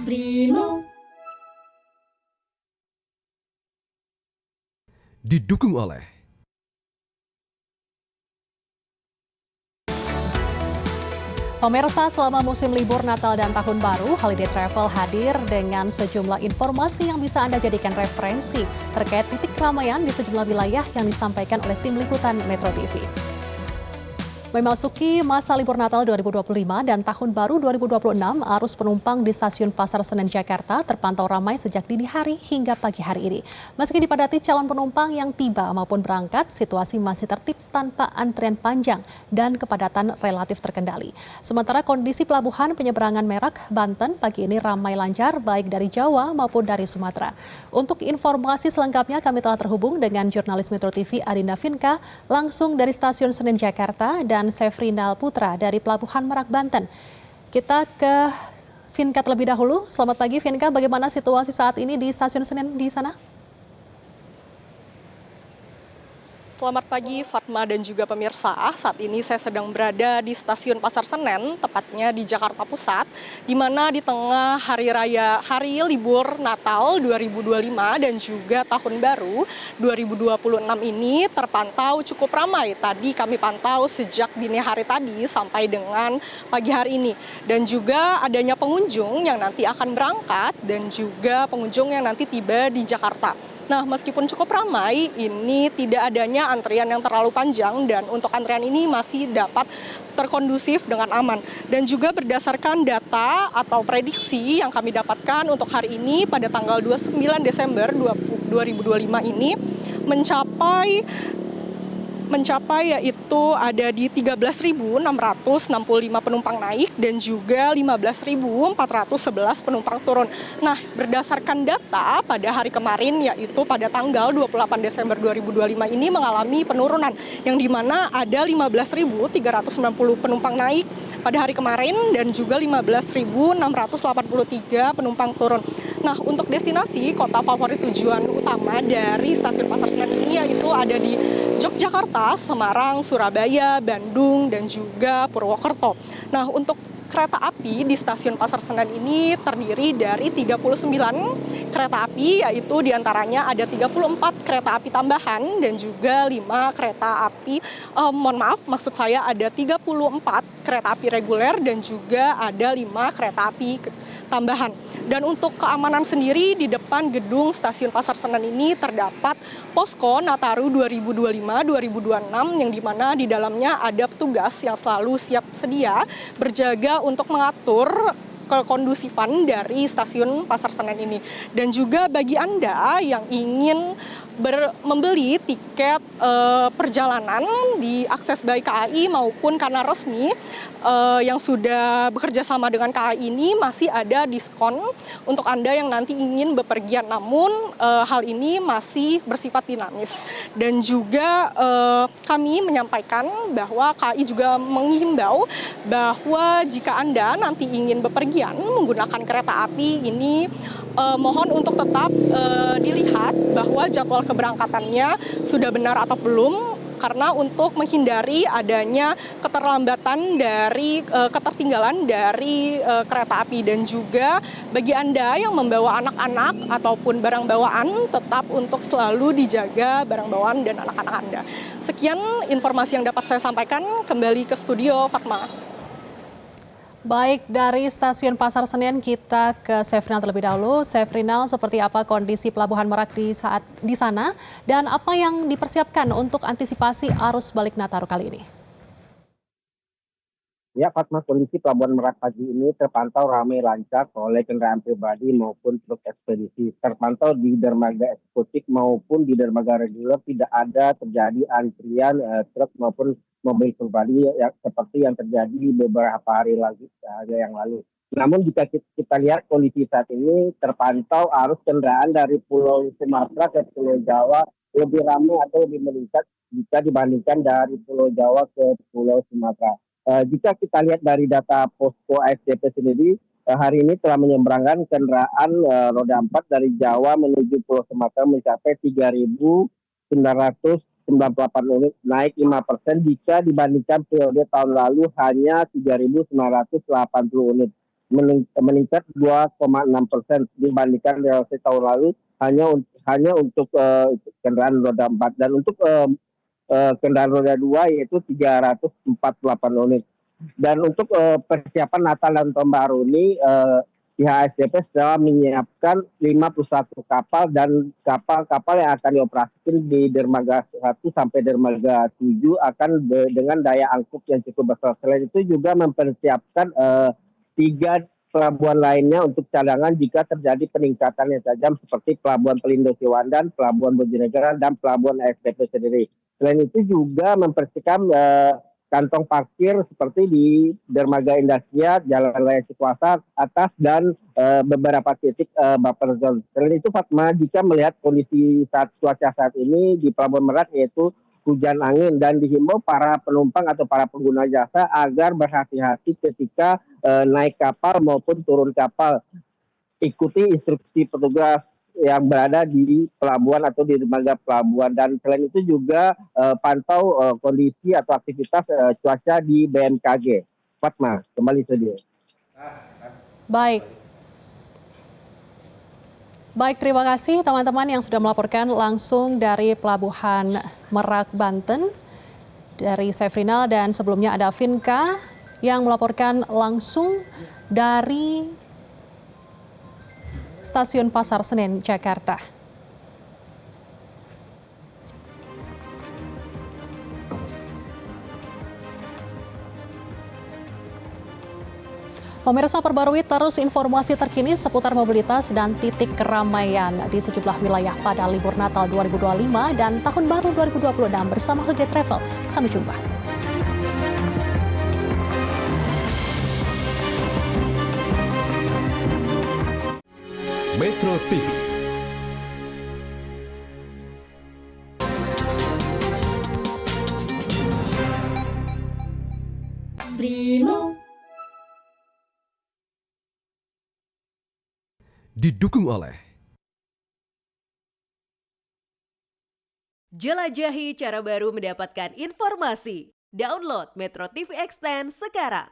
Primo. Didukung oleh pemirsa, selama musim libur Natal dan Tahun Baru, Holiday Travel hadir dengan sejumlah informasi yang bisa Anda jadikan referensi terkait titik keramaian di sejumlah wilayah yang disampaikan oleh tim liputan Metro TV. Memasuki masa libur Natal 2025 dan Tahun Baru 2026, arus penumpang di stasiun Pasar Senen Jakarta terpantau ramai sejak dini hari hingga pagi hari ini. Meski dipadati calon penumpang yang tiba maupun berangkat, situasi masih tertib tanpa antrian panjang dan kepadatan relatif terkendali. Sementara kondisi pelabuhan penyeberangan Merak, Banten pagi ini ramai lancar baik dari Jawa maupun dari Sumatera. Untuk informasi selengkapnya kami telah terhubung dengan jurnalis Metro TV Adinda Vinka langsung dari stasiun Senen Jakarta dan Sefrinal Putra dari Pelabuhan Merak, Banten. Kita ke Vinka terlebih dahulu. Selamat pagi Vinka, bagaimana situasi saat ini di stasiun Senen di sana? Selamat pagi Fatma dan juga pemirsa. Saat ini saya sedang berada di stasiun Pasar Senen, tepatnya di Jakarta Pusat, di mana di tengah hari libur Natal 2025 dan juga Tahun Baru 2026 ini terpantau cukup ramai. Tadi kami pantau sejak dini hari tadi sampai dengan pagi hari ini. Dan juga adanya pengunjung yang nanti akan berangkat dan juga pengunjung yang nanti tiba di Jakarta. Nah, meskipun cukup ramai, ini tidak adanya antrian yang terlalu panjang dan untuk antrian ini masih dapat terkondusif dengan aman. Dan juga berdasarkan data atau prediksi yang kami dapatkan untuk hari ini pada tanggal 29 Desember 2025 ini mencapai yaitu ada di 13.665 penumpang naik dan juga 15.411 penumpang turun. Nah, berdasarkan data pada hari kemarin yaitu pada tanggal 28 Desember 2025 ini mengalami penurunan yang dimana ada 15.390 penumpang naik pada hari kemarin dan juga 15.683 penumpang turun. Nah, untuk destinasi kota favorit tujuan utama dari stasiun Pasar Senen ini yaitu ada di Yogyakarta, Semarang, Surabaya, Bandung, dan juga Purwokerto. Nah, untuk kereta api di stasiun Pasar Senen ini terdiri dari 39 kereta api, yaitu diantaranya ada 34 kereta api tambahan dan juga 5 kereta api, maksud saya ada 34 kereta api reguler dan juga ada 5 kereta api tambahan. Dan untuk keamanan sendiri di depan gedung stasiun Pasar Senen ini terdapat posko Nataru 2025-2026 yang dimana di dalamnya ada petugas yang selalu siap sedia berjaga untuk mengatur kekondusifan dari stasiun Pasar Senen ini. Dan juga bagi Anda yang ingin membeli tiket perjalanan di akses baik KAI maupun Kanal Resmi yang sudah bekerja sama dengan KAI ini masih ada diskon untuk Anda yang nanti ingin bepergian, namun hal ini masih bersifat dinamis. Dan juga kami menyampaikan bahwa KAI juga menghimbau bahwa jika Anda nanti ingin bepergian menggunakan kereta api ini mohon untuk tetap dilihat bahwa jadwal keberangkatannya sudah benar atau belum, karena untuk menghindari adanya ketertinggalan dari kereta api. Dan juga bagi Anda yang membawa anak-anak ataupun barang bawaan, tetap untuk selalu dijaga barang bawaan dan anak-anak Anda. Sekian informasi yang dapat saya sampaikan, kembali ke studio Fatma. Baik, dari stasiun Pasar Senen kita ke Sefrinal terlebih dahulu. Sefrinal, seperti apa kondisi Pelabuhan Merak di sana dan apa yang dipersiapkan untuk antisipasi arus balik Nataru kali ini? Ya, Fatma, kondisi Pelabuhan Merak pagi ini terpantau ramai lancar oleh kendaraan pribadi maupun truk ekspedisi. Terpantau di dermaga eksekutif maupun di dermaga reguler tidak ada terjadi antrian truk maupun mobil pribadi seperti yang terjadi beberapa hari yang lalu. Namun jika kita lihat kondisi saat ini terpantau arus kendaraan dari Pulau Sumatera ke Pulau Jawa lebih ramai atau lebih meningkat jika dibandingkan dari Pulau Jawa ke Pulau Sumatera. Jika kita lihat dari data posko ASDP sendiri, hari ini telah menyeberangkan kendaraan roda 4 dari Jawa menuju Pulau Sumatera mencapai 3.998 unit, naik 5% jika dibandingkan periode tahun lalu hanya 3.980 unit. meningkat 2,6% dibandingkan tahun lalu hanya untuk kendaraan roda 4 dan untuk kendaraan roda 2 yaitu 348 unit. Dan untuk persiapan Natal dan Tahun Baru ini pihak ASDP telah menyiapkan 51 kapal dan kapal-kapal yang akan dioperasikan di dermaga 1 sampai dermaga 7 akan dengan daya angkut yang cukup besar. Selain itu juga mempersiapkan 3 pelabuhan lainnya untuk cadangan jika terjadi peningkatan yang tajam seperti Pelabuhan Pelindo Ciwandan, Pelabuhan Bojonegara, dan Pelabuhan ASDP sendiri. Selain itu juga mempersiapkan kantong parkir seperti di Dermaga Indahkiat, Jalan Raya Cikuasa atas dan beberapa titik buffer zone. Selain itu Fatma, jika melihat kondisi cuaca saat ini di Pelabuhan Merak yaitu hujan angin dan dihimbau para penumpang atau para pengguna jasa agar berhati-hati ketika naik kapal maupun turun kapal. Ikuti instruksi petugas yang berada di pelabuhan atau di dermaga pelabuhan, dan selain itu juga pantau kondisi atau aktivitas cuaca di BMKG. Fatma, kembali studio. Baik. Baik, terima kasih teman-teman yang sudah melaporkan langsung dari Pelabuhan Merak, Banten. Dari Sefrinal dan sebelumnya ada Vinka yang melaporkan langsung dari Stasiun Pasar Senen, Jakarta. Pemirsa, perbarui terus informasi terkini seputar mobilitas dan titik keramaian di sejumlah wilayah pada libur Natal 2025 dan Tahun Baru 2026 bersama Holiday Travel. Sampai jumpa. Metro TV. Primo. Didukung oleh jelajahi cara baru mendapatkan informasi. Download Metro TV Extend sekarang.